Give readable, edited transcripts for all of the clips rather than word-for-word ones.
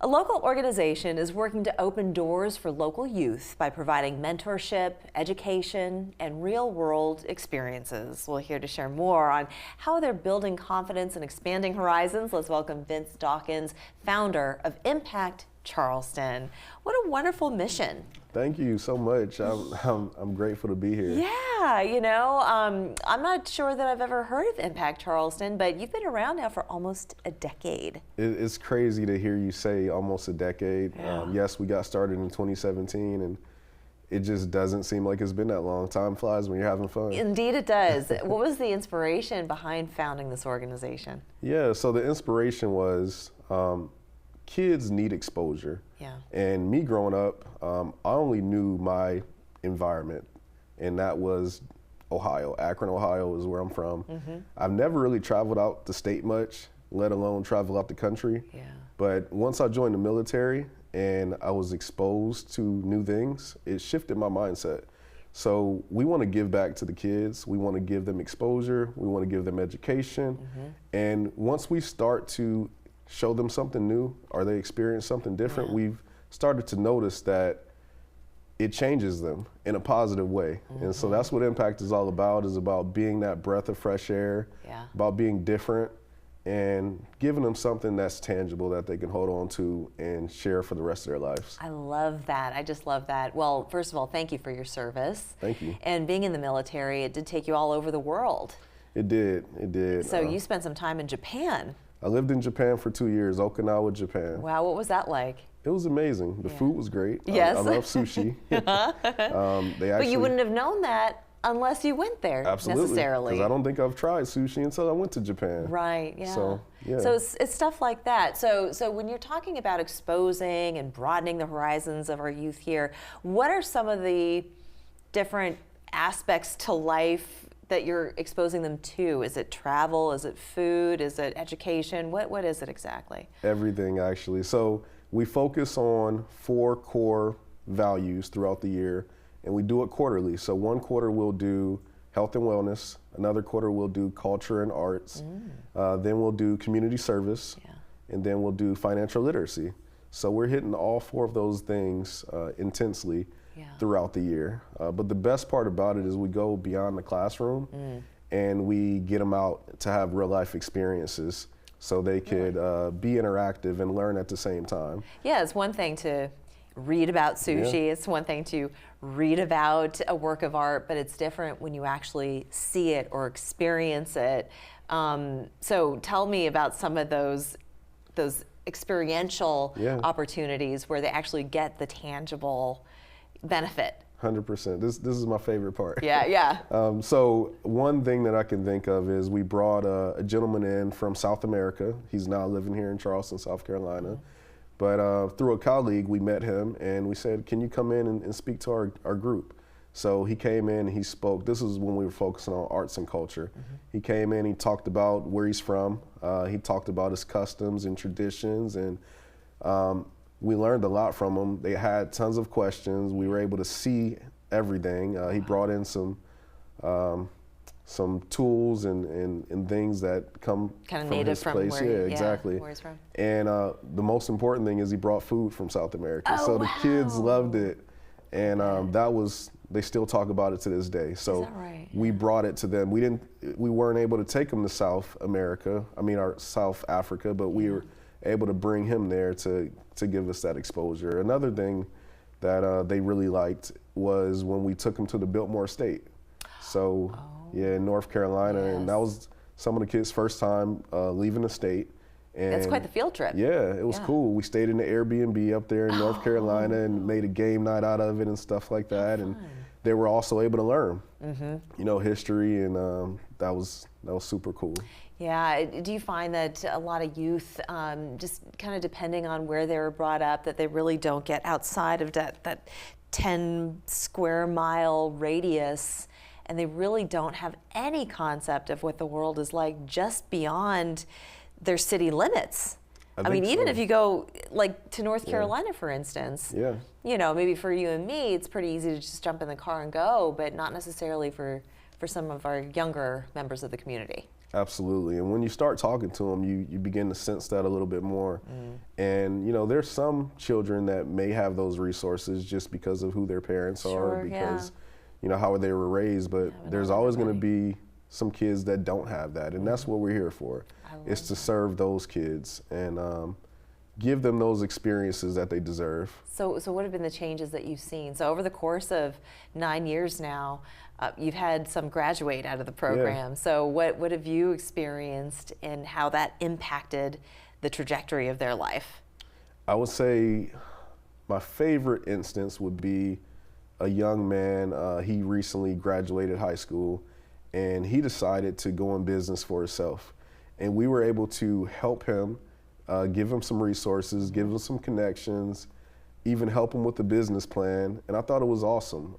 A local organization is working to open doors for local youth by providing mentorship, education, and real-world experiences. We're here to share more on how they're building confidence and expanding horizons. Let's welcome Vince Dawkins, founder of Impact Charleston. What a wonderful mission. Thank you so much. I'm grateful to be here. Yeah, you know, I'm not sure that I've ever heard of Impact Charleston, but you've been around now for almost a decade. It's crazy to hear you say almost a decade. Yeah. Yes, we got started in 2017, and it just doesn't seem like it's been that long. Time flies when you're having fun. Indeed it does. What was the inspiration behind founding this organization? Yeah, so the inspiration was kids need exposure. Yeah. And me growing up, I only knew my environment, and that was Ohio. Akron, Ohio is where I'm from. Mm-hmm. I've never really traveled out the state much, let alone travel out the country. Yeah. But once I joined the military and I was exposed to new things, it shifted my mindset. So we want to give back to the kids. We want to give them exposure. We want to give them education. Mm-hmm. And once we start to show them something new or they experience something different, Yeah. we've started to notice that it changes them in a positive way. Mm-hmm. And so that's what Impact is all about, is about being that breath of fresh air, Yeah. about being different and giving them something that's tangible that they can hold on to and share for the rest of their lives. I love that. I just love that. Well, first of all, thank you for your service. Thank you. And being in the military, it did take you all over the world. It did. So you spent some time in Japan. I lived in Japan for 2 years, Okinawa, Japan. Wow, what was that like? It was amazing. The food was great. Yes. I love sushi. But you wouldn't have known that unless you went there. Absolutely, Necessarily. because I don't think I've tried sushi until I went to Japan. Right, yeah. So, yeah. So it's stuff like that. So when you're talking about exposing and broadening the horizons of our youth here, what are some of the different aspects to life that you're exposing them to? Is it travel? Is it food? Is it education? What is it exactly? Everything, actually. So we focus on 4 core values throughout the year, and we do it quarterly. So one quarter we'll do health and wellness, another quarter we'll do culture and arts, then we'll do community service, and then we'll do financial literacy. So we're hitting all 4 of those things intensely throughout the year. But the best part about it is we go beyond the classroom and we get them out to have real life experiences so they could be interactive and learn at the same time. Yeah, it's one thing to read about sushi. Yeah. It's one thing to read about a work of art, but it's different when you actually see it or experience it. So tell me about some of those experiential opportunities where they actually get the tangible benefit. 100%. This is my favorite part. Yeah. So one thing that I can think of is we brought a gentleman in from South America. He's now living here in Charleston, South Carolina. But through a colleague, we met him and we said, can you come in and speak to our group? So he came in and he spoke. This is when we were focusing on arts and culture. He came in, he talked about where he's from. He talked about his customs and traditions, and we learned a lot from him. They had tons of questions. We were able to see everything. He brought in some tools and things that come kind of from native his from place. where, Exactly. where he's from. And the most important thing is he brought food from South America. Oh, so the kids wow. loved it, and they still talk about it to this day. So Is that right? we brought it to them. We weren't able to take them to South Africa, but we were able to bring him there to give us that exposure. Another thing that they really liked was when we took them to the Biltmore Estate. So in North Carolina, and that was some of the kids' first time leaving the state. And It's quite the field trip. Yeah, it was cool. We stayed in the Airbnb up there in North Carolina and made a game night out of it and stuff like that. And they were also able to learn, history, and that was super cool. Yeah, do you find that a lot of youth, just kind of depending on where they were brought up, that they really don't get outside of that 10 square mile radius, and they really don't have any concept of what the world is like just beyond their city limits? I mean, even if you go like to North Carolina, for instance, maybe for you and me, it's pretty easy to just jump in the car and go, but not necessarily for some of our younger members of the community. Absolutely. And when you start talking to them, you begin to sense that a little bit more. And, you know, there's some children that may have those resources just because of who their parents are, because, you know, how they were raised. But there's always going to be some kids that don't have that. And that's what we're here for, is to serve those kids and give them those experiences that they deserve. So what have been the changes that you've seen? So over the course of 9 years now, you've had some graduate out of the program. Yeah. So what have you experienced and how that impacted the trajectory of their life? I would say my favorite instance would be a young man. He recently graduated high school, and he decided to go in business for himself. And we were able to help him, give him some resources, give him some connections, even help him with the business plan. And I thought it was awesome.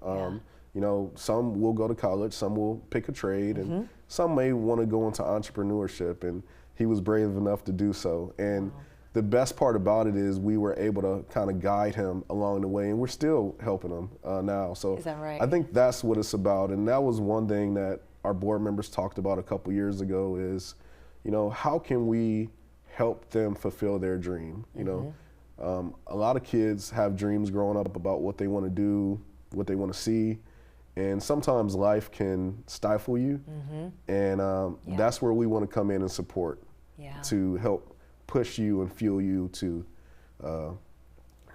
You know, some will go to college, some will pick a trade, and some may want to go into entrepreneurship. And he was brave enough to do so. And the best part about it is we were able to kind of guide him along the way, and we're still helping him now. So is that right? I think that's what it's about. And that was one thing that our board members talked about a couple years ago is, you know, how can we help them fulfill their dream? You know, a lot of kids have dreams growing up about what they want to do, what they want to see, and sometimes life can stifle you. And that's where we want to come in and support, to help push you and fuel you to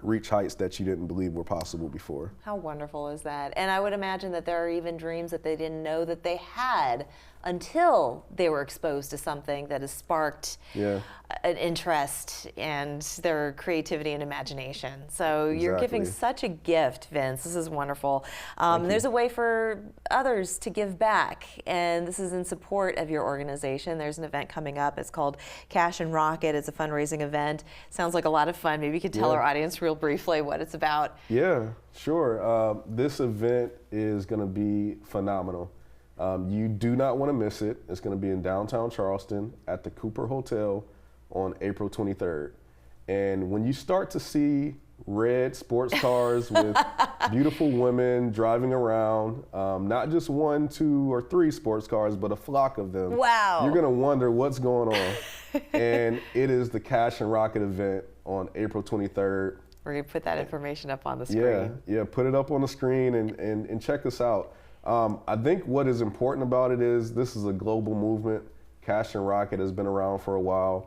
reach heights that you didn't believe were possible before. How wonderful is that? And I would imagine that there are even dreams that they didn't know that they had until they were exposed to something that has sparked an interest and their creativity and imagination. So you're giving such a gift, Vince. This is wonderful. There's a way for others to give back, and this is in support of your organization. There's an event coming up. It's called Cash and Rocket. It's a fundraising event. Sounds like a lot of fun. Maybe you could tell our audience real briefly what it's about. Yeah, sure. This event is going to be phenomenal. You do not want to miss it. It's going to be in downtown Charleston at the Cooper Hotel on April 23rd. And when you start to see red sports cars with beautiful women driving around, not just 1, 2, or 3 sports cars, but a flock of them, you're going to wonder what's going on. And it is the Cash and Rocket event on April 23rd. We're going to put that information up on the screen. Yeah, put it up on the screen and check us out. I think what is important about it is this is a global movement. Cash and Rocket has been around for a while.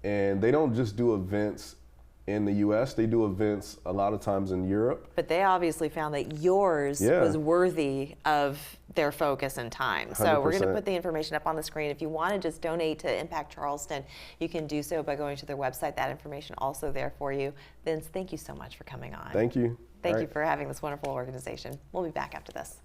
And they don't just do events in the U.S., they do events a lot of times in Europe. But they obviously found that yours was worthy of their focus and time. So 100%. We're going to put the information up on the screen. If you want to just donate to Impact Charleston, you can do so by going to their website. That information also there for you. Vince, thank you so much for coming on. Thank you. Thank you for having this wonderful organization. We'll be back after this.